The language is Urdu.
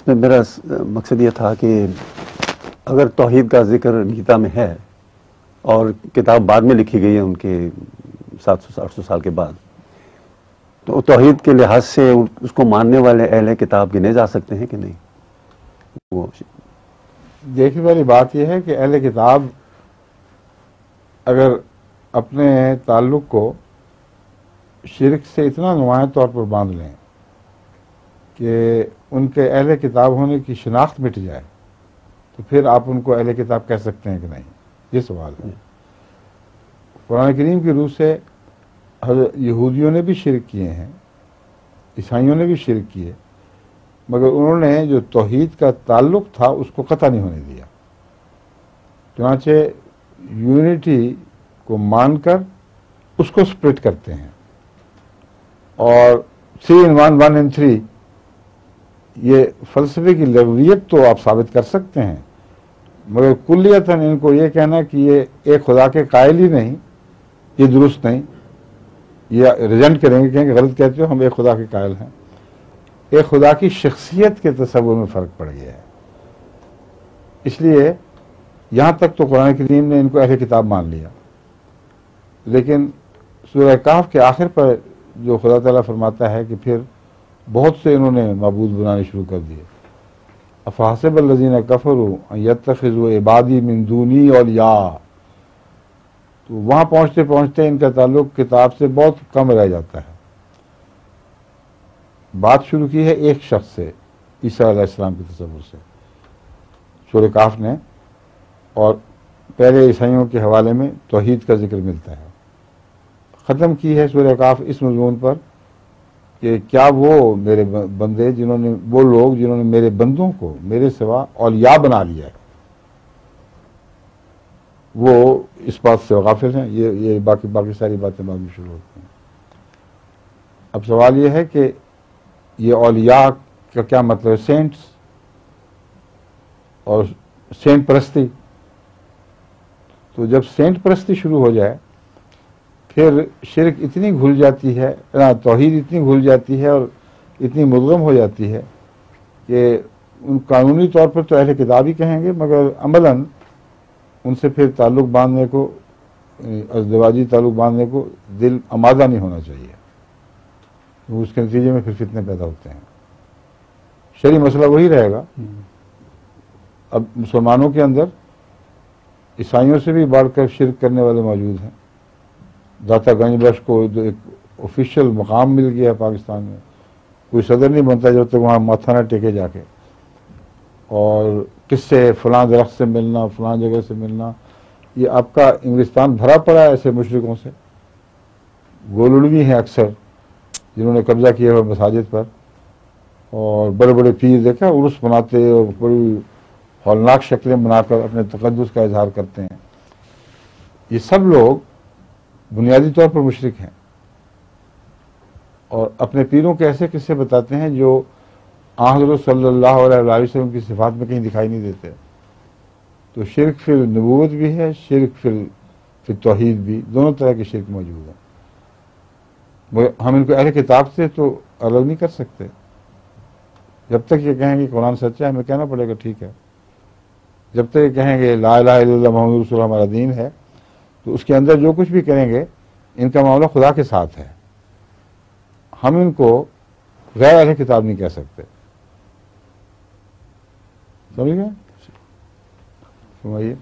میرا مقصد یہ تھا کہ اگر توحید کا ذکر گیتا میں ہے اور کتاب بعد میں لکھی گئی ہے ان کے 700-800 سال کے بعد، تو توحید کے لحاظ سے اس کو ماننے والے اہل کتاب گنے جا سکتے ہیں کہ نہیں؟ وہ دیکھنے والی بات یہ ہے کہ اہل کتاب اگر اپنے تعلق کو شرک سے اتنا نمایاں طور پر باندھ لیں کہ ان کے اہل کتاب ہونے کی شناخت مٹ جائے، تو پھر آپ ان کو اہل کتاب کہہ سکتے ہیں کہ نہیں؟ یہ سوال ہے۔ قرآن کریم کی روح سے یہودیوں نے بھی شرک کیے ہیں، عیسائیوں نے بھی شرک کیے، مگر انہوں نے جو توحید کا تعلق تھا اس کو قطع نہیں ہونے دیا۔ چنانچہ یونٹی کو مان کر اس کو سپلٹ کرتے ہیں، اور 3 in 1 1 in 3 یہ فلسفے کی لغویت تو آپ ثابت کر سکتے ہیں، مگر کلیتاً ان کو یہ کہنا کہ یہ ایک خدا کے قائل ہی نہیں، یہ درست نہیں۔ یہ ریجنٹ کریں گے، کہیں کہ غلط کہتے ہو، ہم ایک خدا کے قائل ہیں۔ ایک خدا کی شخصیت کے تصور میں فرق پڑ گیا ہے۔ اس لیے یہاں تک تو قرآن کریم نے ان کو اہل کتاب مان لیا، لیکن سورہ کہف کے آخر پر جو خدا تعالیٰ فرماتا ہے کہ پھر بہت سے انہوں نے معبود بنانے شروع کر دیے۔ افحسب الذین کفروا ان یتخذوا عبادی من دونی اولیاء، تو وہاں پہنچتے پہنچتے ان کا تعلق کتاب سے بہت کم رہ جاتا ہے۔ بات شروع کی ہے ایک شخص سے، عیسیٰ علیہ السلام کے تصور سے سورہ کہف نے، اور پہلے عیسائیوں کے حوالے میں توحید کا ذکر ملتا ہے۔ ختم کی ہے سورہ کہف اس مضمون پر کہ کیا وہ میرے بندے وہ لوگ جنہوں نے میرے بندوں کو میرے سوا اولیاء بنا لیا ہے، وہ اس بات سے غافل ہیں؟ یہ باقی ساری باتیں بعد میں شروع ہوتی ہیں۔ اب سوال یہ ہے کہ یہ اولیاء کا کیا مطلب ہے؟ سینٹس اور سینٹ پرستی۔ تو جب سینٹ پرستی شروع ہو جائے پھر شرک اتنی گھل جاتی ہے، توحید اتنی گھل جاتی ہے اور اتنی مدغم ہو جاتی ہے کہ ان قانونی طور پر تو اہل کتاب ہی کہیں گے، مگر عملاً ان سے پھر تعلق باندھنے کو، ازدواجی تعلق باندھنے کو دل آمادہ نہیں ہونا چاہیے۔ اس کے نتیجے میں پھر فتنے پیدا ہوتے ہیں۔ شرعی مسئلہ وہی رہے گا۔ اب مسلمانوں کے اندر عیسائیوں سے بھی بڑھ کر شرک کرنے والے موجود ہیں۔ داتا گنج بخش کو ایک آفیشیل مقام مل گیا ہے پاکستان میں، کوئی صدر نہیں بنتا جب تک وہاں ماتھا نہ ٹیکے جا کے، اور کس سے فلاں درخت سے ملنا، فلاں جگہ سے ملنا، یہ آپ کا انگلستان بھرا پڑا ہے ایسے مشرکوں سے۔ گولڑوی ہیں اکثر جنہوں نے قبضہ کیا ہوا مساجد پر، اور بڑے بڑے پیر دیکھا عرس مناتے اور بڑی ہولناک شکلیں بنا کر اپنے تقدس کا اظہار کرتے ہیں۔ یہ سب لوگ بنیادی طور پر مشرک ہیں، اور اپنے پیروں کے ایسے قصے بتاتے ہیں جو حضرت صلی اللہ علیہ وسلم کی صفات میں کہیں دکھائی نہیں دیتے۔ تو شرک فی النبوت بھی ہے، شرک فی توحید بھی، دونوں طرح کے شرک موجود ہیں۔ ہم ان کو اہل کتاب سے تو الگ نہیں کر سکتے۔ جب تک یہ کہیں گے قرآن سچا ہے، ہمیں کہنا پڑے گا ٹھیک ہے۔ جب تک یہ کہیں گے لا الہ الا اللہ محمد رسول اللہ ہمارا دین ہے، تو اس کے اندر جو کچھ بھی کریں گے ان کا معاملہ خدا کے ساتھ ہے۔ ہم ان کو غیر اہل کتاب نہیں کہہ سکتے۔ سمجھ گئے؟ سمجھیے۔